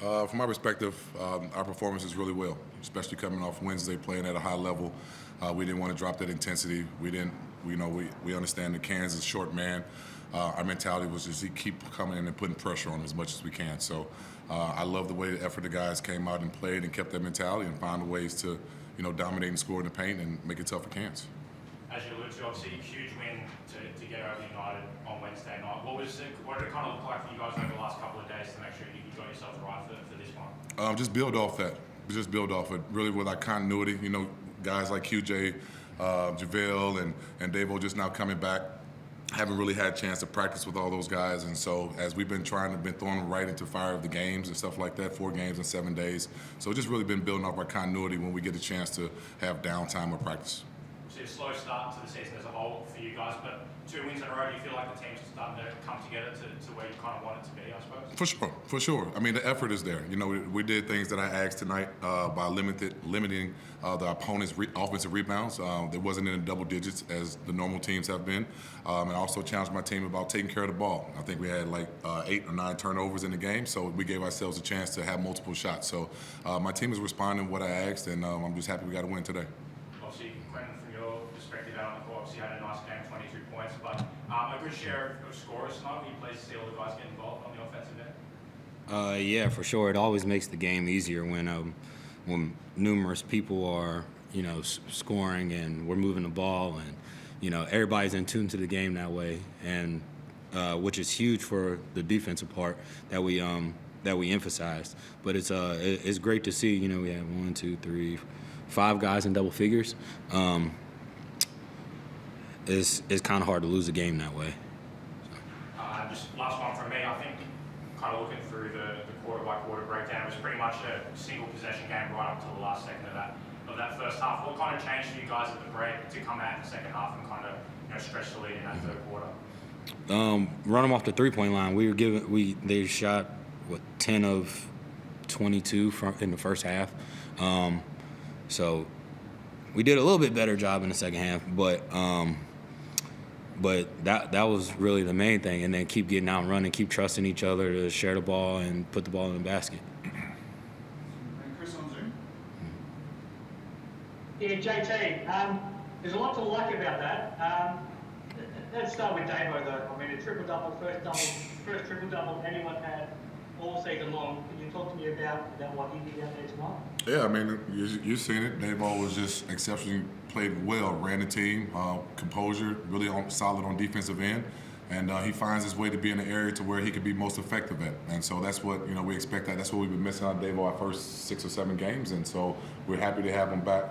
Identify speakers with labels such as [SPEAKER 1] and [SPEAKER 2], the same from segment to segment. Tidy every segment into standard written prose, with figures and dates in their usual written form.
[SPEAKER 1] From my perspective, our performance is really well, especially coming off Wednesday, playing at a high level. We didn't want to drop that intensity. We understand that Cairns is a short man. Our mentality was just to keep coming in and putting pressure on them as much as we can. So I love the way the effort the guys came out and played and kept that mentality and found ways to, dominate and score in the paint and make it tough for Cairns.
[SPEAKER 2] As you alluded to, obviously a huge win to get over United on Wednesday night. What did it kind of look like for you guys over the last couple of days to make sure you got yourselves right for this one?
[SPEAKER 1] Just build off that. Just build off it. Really with our continuity, guys like QJ, JaVale, and Davo just now coming back. Haven't really had a chance to practice with all those guys, and so as we've been throwing them right into fire of the games and stuff like that, 4 games in 7 days. So just really been building off our continuity when we get a chance to have downtime or practice.
[SPEAKER 2] A slow start to the season as a whole for you guys, but 2 wins in a row. Do you feel like the team's starting to come together to where you kind of want it to be, I suppose?
[SPEAKER 1] For sure. I mean, the effort is there. We did things that I asked tonight by limiting the opponent's offensive rebounds. There wasn't in the double digits as the normal teams have been. And I also challenged my team about taking care of the ball. I think we had 8 or 9 turnovers in the game, so we gave ourselves a chance to have multiple shots. So my team is responding to what I asked, and I'm just happy we got a win today.
[SPEAKER 2] Obviously, Quentin, from your perspective out on the court, obviously had a nice game, 22 points, but a good share of scorers tonight. Were you pleased to see all the guys get involved on the offensive end?
[SPEAKER 3] Yeah, for sure. It always makes the game easier when numerous people are, scoring and we're moving the ball, and everybody's in tune to the game that way, and which is huge for the defensive part that we emphasized. But it's great to see. We have 1, 2, 3, 5 guys in double figures. It's kind of hard to lose a game that way.
[SPEAKER 2] Just last one from me. I think kind of looking through the quarter-by-quarter breakdown, it was pretty much a single possession game right up to the last second of that first half. What kind of changed for you guys at the break to come out in the second half and kind of stretch the lead in that third quarter?
[SPEAKER 3] Run them off the three-point line. They shot 10 of 22 in the first half. So we did a little bit better job in the second half, but that was really the main thing. And then keep getting out and running, keep trusting each other to share the ball and put the ball in the basket.
[SPEAKER 4] And Chris on Zoom.
[SPEAKER 5] Yeah, JT, there's a lot to like about that. Let's start with Davo, though. I mean, a triple-double, first triple-double anyone had all season long. Can you talk to me about what he did out there tonight?
[SPEAKER 1] Yeah, I mean, you've seen it. Davo was just exceptionally played well, ran the team, composure, really solid on defensive end, and he finds his way to be in the area to where he could be most effective at. And so that's what we expect. That's what we've been missing on Davo our first 6 or 7 games, and so we're happy to have him back,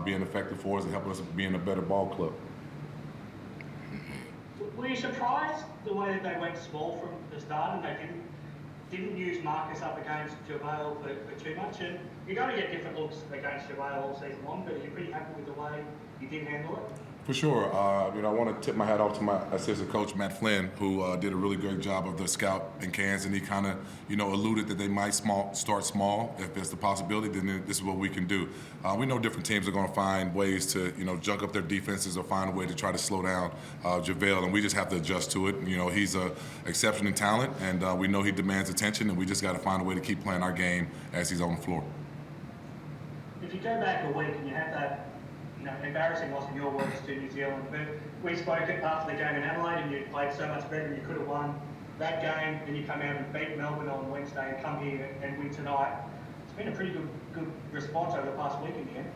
[SPEAKER 1] being effective for us and helping us being a better ball club.
[SPEAKER 5] Were you surprised the way that they went small from the start and they didn't use Marcus up against JaVale for too much? And you're going to get different looks against JaVale all season long, but are you pretty happy with the way you did handle it?
[SPEAKER 1] For sure. I want to tip my hat off to my assistant coach, Matt Flynn, who did a really great job of the scout in Cairns, and he kind of, alluded that they might start small. If there's the possibility, then this is what we can do. We know different teams are going to find ways to, junk up their defenses or find a way to try to slow down JaVale, and we just have to adjust to it. He's an exceptional talent, and we know he demands attention, and we just got to find a way to keep playing our game as he's on the floor.
[SPEAKER 5] If you go back a week and you have that embarrassing loss in your words to New Zealand, but we spoke after the game in Adelaide and you played so much better and you could have won that game, and you come out and beat Melbourne on Wednesday and come here and win tonight. It's been a pretty good response over the past week in the end.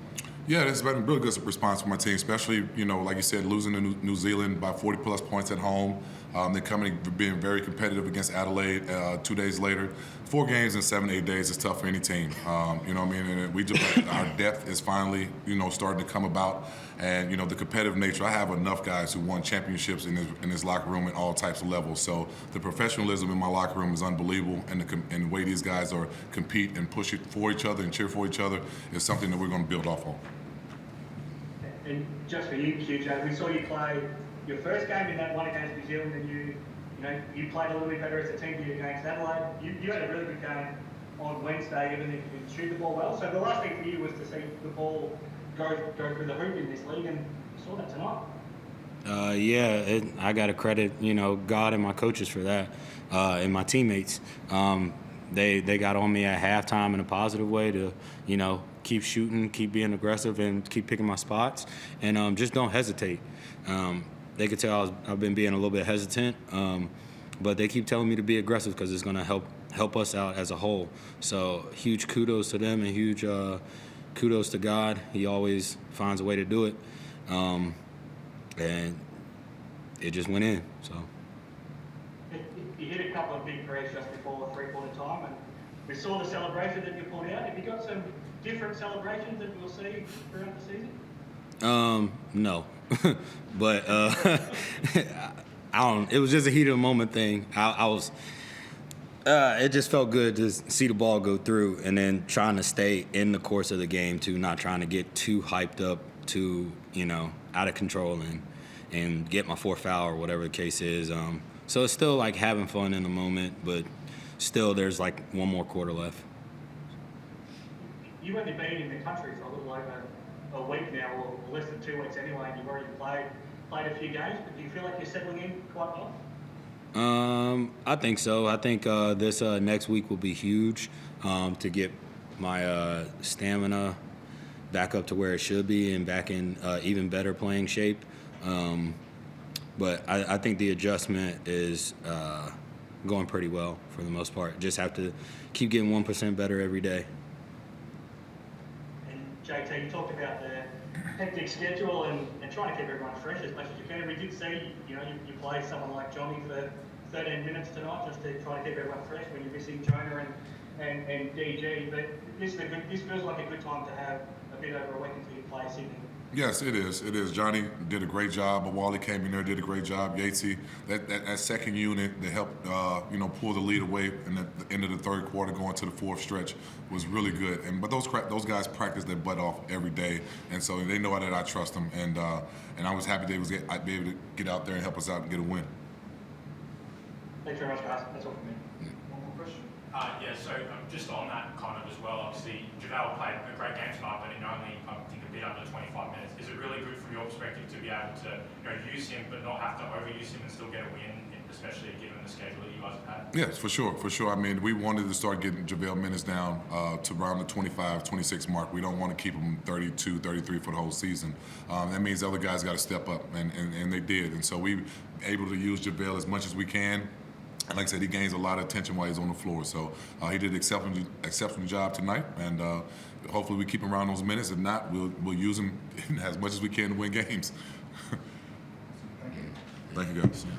[SPEAKER 1] Yeah, it's been a really good response from my team, especially, like you said, losing to New Zealand by 40-plus points at home. Then coming being very competitive against Adelaide 2 days later. 4 games in 7-8 days is tough for any team. And we just our depth is finally, starting to come about. And, the competitive nature, I have enough guys who won championships in this locker room at all types of levels. So the professionalism in my locker room is unbelievable. And the way these guys are compete and push it for each other and cheer for each other is something that we're going to build off on.
[SPEAKER 5] And just for you, QJ, we saw you play your first game in that one against New Zealand, and you played a little bit better as a team against Adelaide. You had a really good game on Wednesday, even if you didn't shoot the ball well. So the last thing for you was to see the ball go through the hoop in this league, and you saw that tonight. I got to credit, God and my coaches for that, and my teammates.
[SPEAKER 3] they got on me at halftime in a positive way to, keep shooting, keep being aggressive, and keep picking my spots, and just don't hesitate. They could tell I've been being a little bit hesitant, but they keep telling me to be aggressive because it's going to help us out as a whole. So huge kudos to them and huge kudos to God. He always finds a way to do it, and it just went in. So.
[SPEAKER 5] You hit a couple of big threes just before three-quarter time, and we saw the celebration that you pulled out. Have you got some different celebrations that we'll see throughout the season?
[SPEAKER 3] No, but I don't. It was just a heat of the moment thing. I was. It just felt good to see the ball go through, and then trying to stay in the course of the game too, not trying to get too hyped up, too out of control, and get my fourth foul or whatever the case is. So it's still like having fun in the moment, but still there's like one more quarter left.
[SPEAKER 5] You've only been in the country for a little over a week now, or less than 2 weeks anyway, and you've already played a few games, but do you feel like you're settling in quite well?
[SPEAKER 3] I think so. I think this next week will be huge to get my stamina back up to where it should be and back in even better playing shape. But I think the adjustment is going pretty well for the most part. Just have to keep getting 1% better every day.
[SPEAKER 5] And JT, you talked about the hectic schedule and trying to keep everyone fresh as much as you can. We did see, you play someone like Johnny for 13 minutes tonight just to try to keep everyone fresh when you're missing Jonah and DG. But this feels like a good time to have a bit over a week until you play Sydney.
[SPEAKER 1] Yes, it is. It is. Johnny did a great job. But Wally came in there, did a great job. Yatesy, that second unit that helped, pull the lead away in the end of the third quarter, going to the fourth stretch, was really good. But those guys practice their butt off every day, and so they know that I trust them. And I was happy I'd be able to get out there and help us out and get a win.
[SPEAKER 5] Thanks very much, guys. That's all from me.
[SPEAKER 4] One more question.
[SPEAKER 2] So just on that kind of as well, obviously, JaVale played a great game tonight, but in only, I think, a bit under 25 minutes. Is it really good from your perspective to be able to use him but not have to overuse him and still get a win, especially given the schedule that you guys have had?
[SPEAKER 1] Yes, for sure. I mean, we wanted to start getting JaVale minutes down to around the 25, 26 mark. We don't want to keep him 32, 33 for the whole season. That means the other guys got to step up, and they did. And so we were able to use JaVale as much as we can. And like I said, he gains a lot of attention while he's on the floor. So he did an exceptional job tonight, and hopefully we keep him around those minutes. If not, we'll use him as much as we can to win games.
[SPEAKER 4] Thank you.
[SPEAKER 1] Thank you, guys.